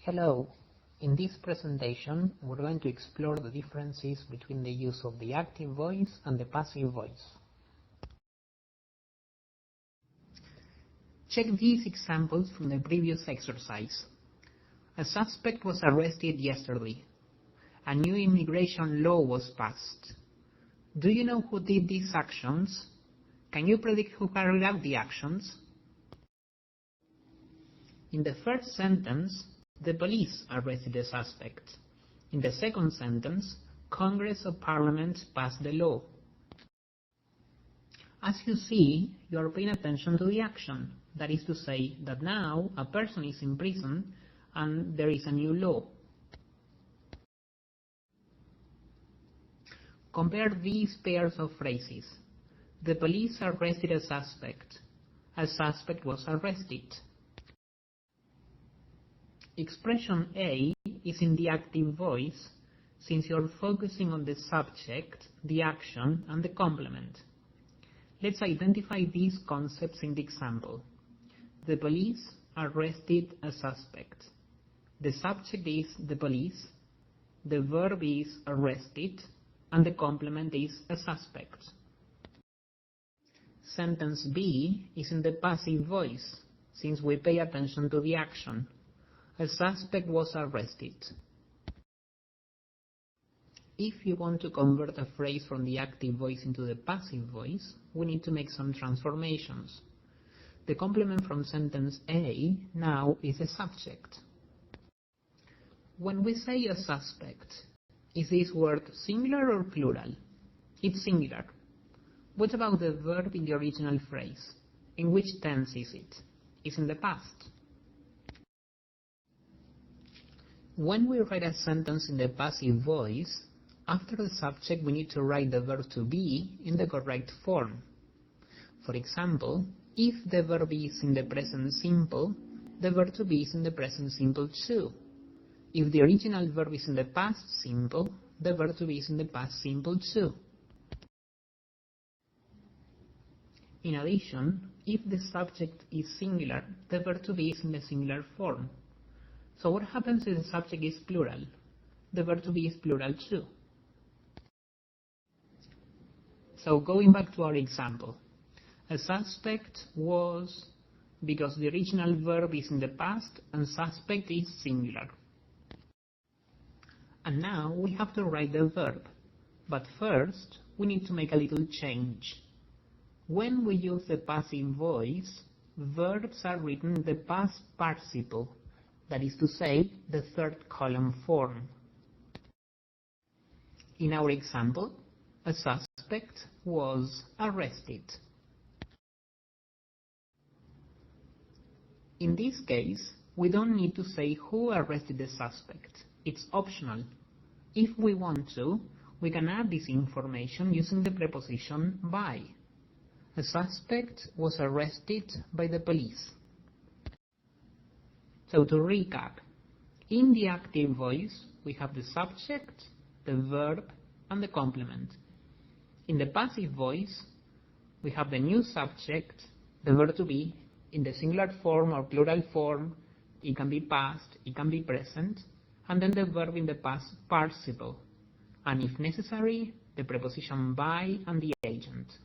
Hello. In this presentation, we're going to explore the differences between the use of the active voice and the passive voice. Check these examples from the previous exercise. A suspect was arrested yesterday. A new immigration law was passed. Do you know who did these actions? Can you predict who carried out the actions? In the first sentence, the police arrested the suspect. In the second sentence, Congress or Parliament passed the law. As you see, you are paying attention to the action. That is to say that now a person is in prison and there is a new law. Compare these pairs of phrases. The police arrested a suspect. A suspect was arrested. Expression A is in the active voice, since you're focusing on the subject, the action, and the complement. Let's identify these concepts in the example. The police arrested a suspect. The subject is the police, the verb is arrested, and the complement is a suspect. Sentence B is in the passive voice, since we pay attention to the action. A suspect was arrested. If you want to convert a phrase from the active voice into the passive voice, we need to make some transformations. The complement from sentence A now is a subject. When we say a suspect, is this word singular or plural? It's singular. What about the verb in the original phrase? In which tense is it? It's in the past. When we write a sentence in the passive voice, after the subject we need to write the verb to be in the correct form. For example, if the verb is in the present simple, the verb to be is in the present simple too. If the original verb is in the past simple, the verb to be is in the past simple too. In addition, if the subject is singular, the verb to be is in the singular form. So what happens if the subject is plural? The verb to be is plural too. So going back to our example, a suspect was, because the original verb is in the past and suspect is singular. And now we have to write the verb. But first, we need to make a little change. When we use the passive voice, verbs are written in the past participle. That is to say, the third column form. In our example, a suspect was arrested. In this case, we don't need to say who arrested the suspect. It's optional. If we want to, we can add this information using the preposition by. A suspect was arrested by the police. So to recap, in the active voice, we have the subject, the verb, and the complement. In the passive voice, we have the new subject, the verb to be, in the singular form or plural form. It can be past, it can be present, and then the verb in the past participle. And if necessary, the preposition by and the agent.